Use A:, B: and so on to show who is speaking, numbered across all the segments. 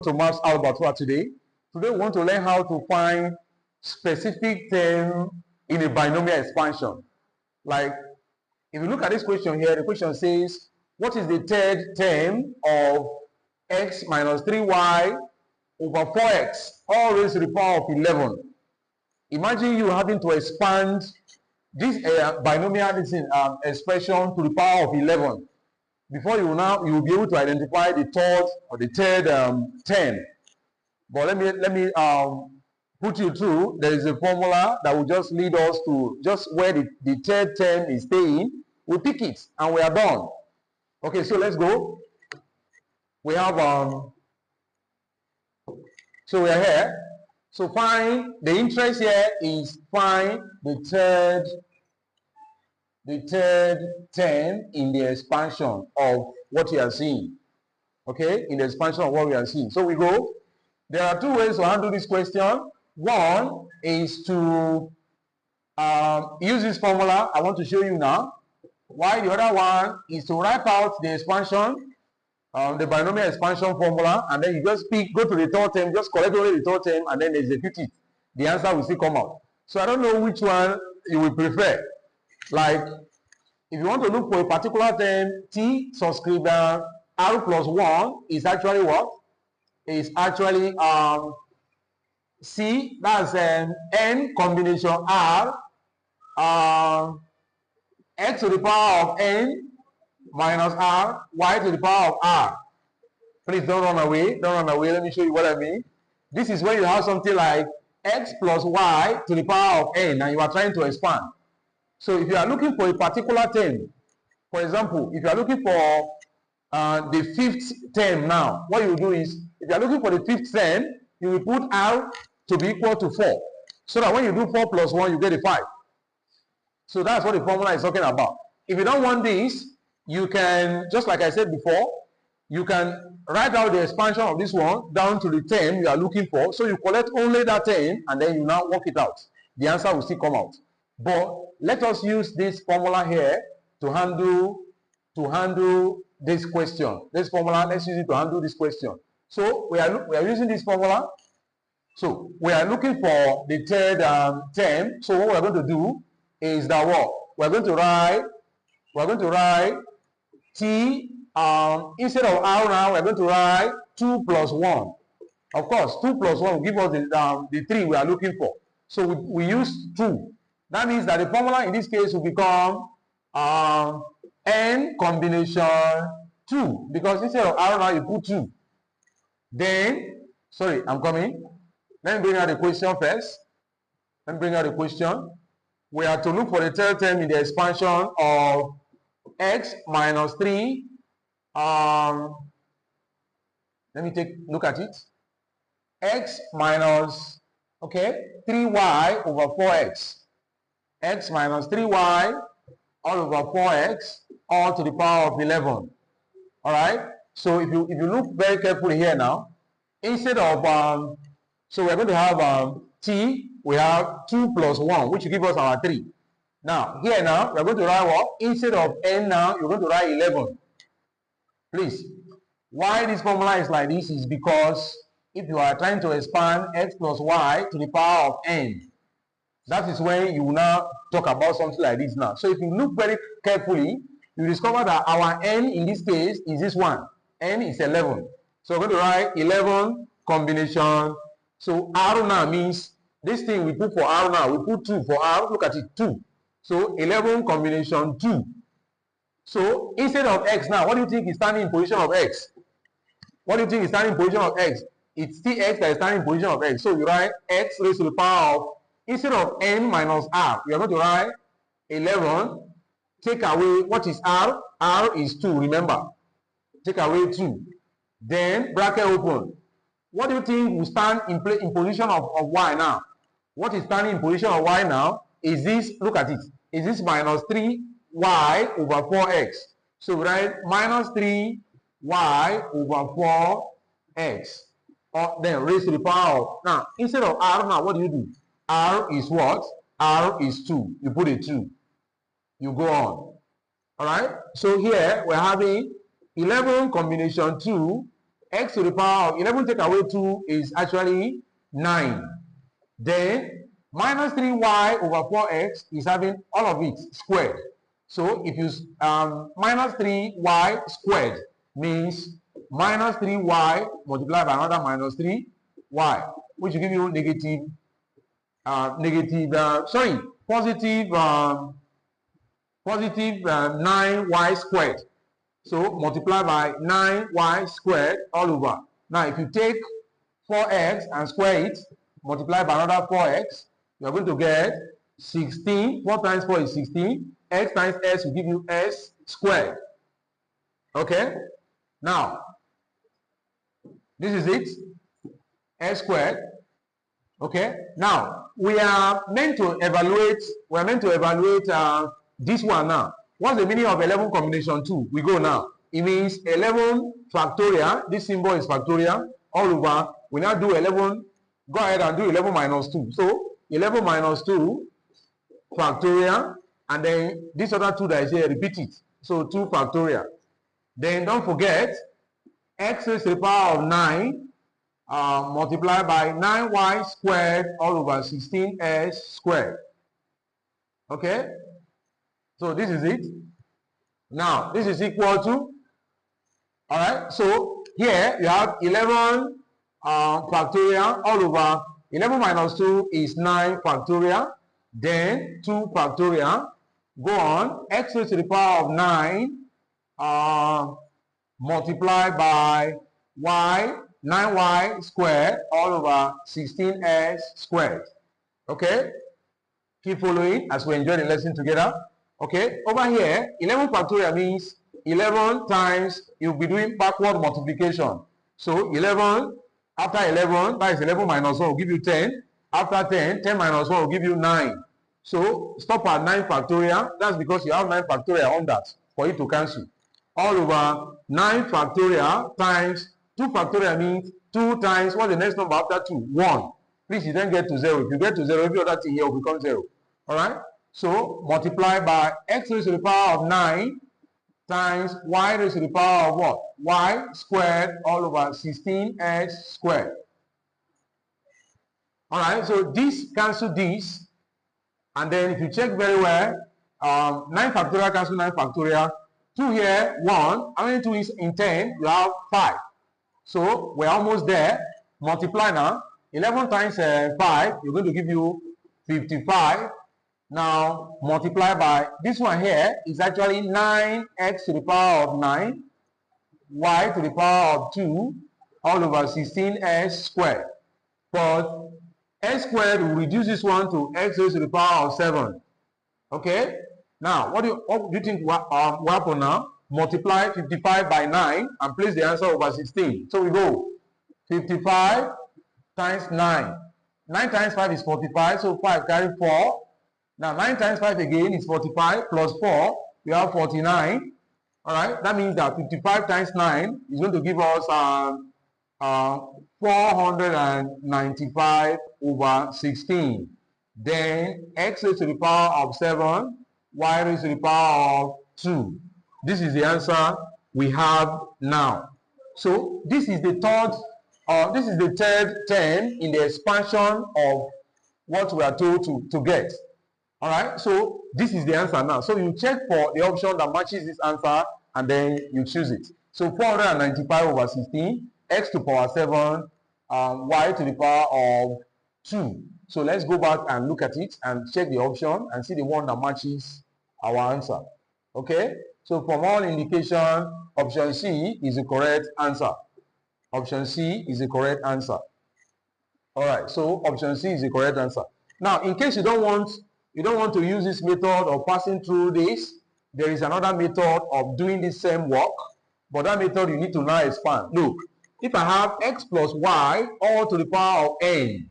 A: to Maths Albertua today. Today we want to learn how to find specific term in a binomial expansion. Like, if you look at this question here, the question says, what is the third term of x minus 3y over 4x, all raised to the power of 11? Imagine you having to expand this binomial expression to the power of 11 before you will be able to identify the third term. But let me put you through. There is a formula that will just lead us to just where the third term is staying. We pick it and we are done. Okay, so let's go. We have so we are here. So find the interest here is find the third term in the expansion of what you are seeing. Okay, in the expansion of what we are seeing. So we go. There are two ways to handle this question. One is to use this formula I want to show you now. While the other one is to write out the expansion, the binomial expansion formula, and then you just go to the third term, just collect only the third term, and then execute it. The answer will still come out. So I don't know which one you will prefer. Like, if you want to look for a particular term, t subscript r plus 1 is actually what? Is actually C, that's n combination r, x to the power of n minus r, y to the power of r. Please don't run away. Don't run away. Let me show you what I mean. This is when you have something like x plus y to the power of n and you are trying to expand. So if you are looking for a particular term, for example, if you are looking for the fifth term now, what you do is, if you are looking for the fifth term, you will put r to be equal to 4. So that when you do 4 plus 1, you get a 5. So that's what the formula is talking about. If you don't want this, you can, just like I said before, you can write out the expansion of this one down to the term you are looking for. So you collect only that term and then you now work it out. The answer will still come out. But let us use this formula here to handle this question. This formula, let's use it to handle this question. So we are using this formula. So we are looking for the third term. So what we're going to do is that what? We're going to write t, instead of r now, we're going to write 2 plus 1. Of course, 2 plus 1 will give us the 3 we are looking for. So we use 2. That means that the formula in this case will become n combination 2. Because instead of r now, you put 2. Then, sorry, I'm coming. Let me bring out the question first. Let me bring out the question. We are to look for the third term in the expansion of x minus 3. Let me look at it. X minus, okay, 3y over 4x. X minus 3y all over 4x all to the power of 11. All right. So if you look very carefully here now, instead of so we're going to have t, we have 2 plus 1, which will give us our 3. Now, here now, we're going to write what? Instead of n now, you're going to write 11. Please. Why this formula is like this is because if you are trying to expand x plus y to the power of n, that is when you will now talk about something like this now. So if you look very carefully, you discover that our n in this case is this one. N is 11. So we're going to write 11 combination. So r now means this thing we put for r now. We put 2 for r. Look at it, 2. So 11 combination 2. So instead of x now, what do you think is standing in position of x? What do you think is standing in position of x? It's still x that is standing in position of x. So you write x raised to the power of, instead of n minus r, you are going to write 11. Take away, what is r? R is 2, remember. Take away 2. Then bracket open. What do you think will stand in position of y now? What is standing in position of y now is this, look at it, is this minus 3y over 4x. So we write minus 3y over 4x. Then raised to the power of, now instead of r now, what do? R is what? R is 2. You put a 2. You go on. Alright? So here we're having 11 combination 2 x to the power of 11 take away 2 is actually 9. Then minus 3y over 4x is having all of it squared. So if you minus 3y squared means minus 3y multiplied by another minus 3y, which will give you positive 9y squared. So multiply by 9y squared all over. Now if you take 4x and square it, multiply by another 4x, you are going to get 16. 4 times 4 is 16. X times s will give you s squared. Okay? Now, this is it. S squared. Okay? Now, we are meant to evaluate this one now. What's the meaning of 11 combination 2? We go now. It means 11 factorial. This symbol is factorial all over. We now do 11. Go ahead and do 11 minus 2. So 11 minus 2 factorial, and then this other 2 that is here, repeat it. So 2 factorial. Then don't forget x raised to the power of 9 multiplied by 9y squared all over 16s squared. Okay? So this is it. Now this is equal to, all right, so here you have 11 factorial all over 11 minus 2 is 9 factorial, then 2 factorial, go on, x raised to the power of 9 multiplied by 9y squared all over 16s squared. Okay, keep following as we enjoy the lesson together. Okay, over here 11 factorial means 11 times, you'll be doing backward multiplication. So 11 after 11, that is 11 minus 1 will give you 10. After 10, 10 minus 1 will give you 9. So stop at 9 factorial. That's because you have 9 factorial on that for you to cancel. All over 9 factorial times 2 factorial means 2 times, what's the next number after 2? 1. Please, you don't get to 0. If you get to 0, every other thing here will become 0. Alright? So multiply by x raised to the power of 9 times y raised to the power of what? Y squared all over 16s squared. Alright, so this cancel this, and then if you check very well, 9 factorial cancel 9 factorial, 2 here, 1, how many 2 is in 10? You have 5. So we're almost there. Multiply now, 11 times 5, you're going to give you 55. Now multiply by this one here is actually 9x to the power of 9, y to the power of 2, all over 16s squared. But s squared will reduce this one to x raised to the power of 7. Okay? Now, what do you think will happen now? Multiply 55 by 9 and place the answer over 16. So we go 55 times 9. 9 times 5 is 45, so 5 carry 4. Now 9 times 5 again is 45 plus 4, we have 49. Alright, that means that 55 times 9 is going to give us 495 over 16. Then x raised to the power of 7, y raised to the power of 2. This is the answer we have now. So this is the third term in the expansion of what we are told to get. Alright, so this is the answer now. So you check for the option that matches this answer and then you choose it. So 495 over 16, x to the power 7, y to the power of 2. So let's go back and look at it and check the option and see the one that matches our answer. Okay, so from all indication, option C is the correct answer. Option C is the correct answer. Alright, so option C is the correct answer. Now, in case you don't want to use this method of passing through this, there is another method of doing the same work, but that method you need to now expand. Look, if I have x plus y all to the power of n,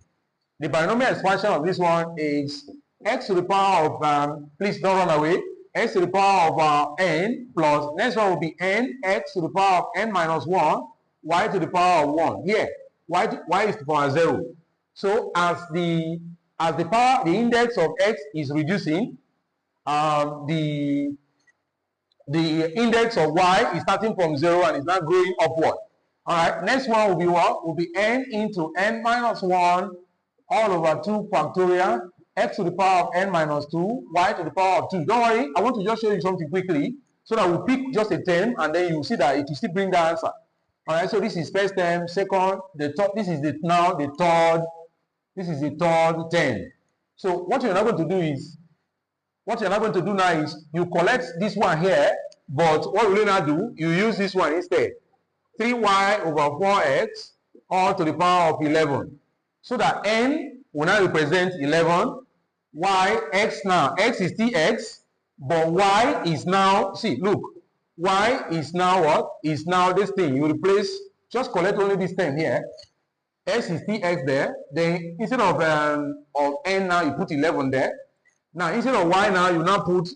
A: the binomial expansion of this one is x to the power of, please don't run away, x to the power of n plus, next one will be n, x to the power of n minus 1, y to the power of 1. Here, y is to the power 0. So as the index of x is reducing, the index of y is starting from 0 and is now going upward. All right, next one will be what? Will be n into n minus 1 all over 2 factorial, x to the power of n minus 2, y to the power of 2. Don't worry, I want to just show you something quickly so that we'll pick just a term and then you see that it will still bring the answer. All right, so this is first term, second, the third, this is now the third, this is the third term. So what you're not going to do is, now is you collect this one here, but what will you now do? You use this one instead. 3y over 4x all to the power of 11. So that n will now represent 11. Y, x now. X is still x, but y is now, see, look. Y is now what? Is now this thing. You replace, just collect only this term here. X is still x there. Then instead of n now, you put 11 there. Now, instead of y now, you now put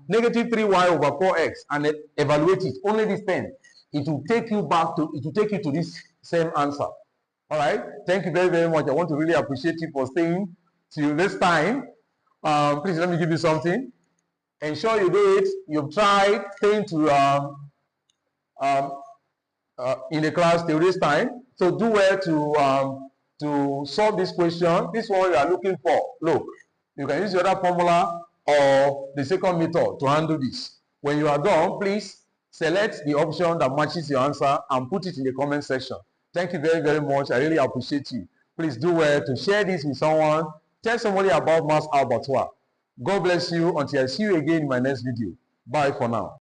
A: negative 3y over 4x and evaluate it. Only this term. It will take you to this same answer. All right. Thank you very, very much. I want to really appreciate you for staying till this time. Please let me give you something. Ensure you do it. You've tried staying to in the class till this time. So do well to solve this question. This one you are looking for. Look, you can use the other formula or the second method to handle this. When you are done, please select the option that matches your answer and put it in the comment section. Thank you very, very much. I really appreciate you. Please do well to share this with someone. Tell somebody about Maths Abattoir. God bless you until I see you again in my next video. Bye for now.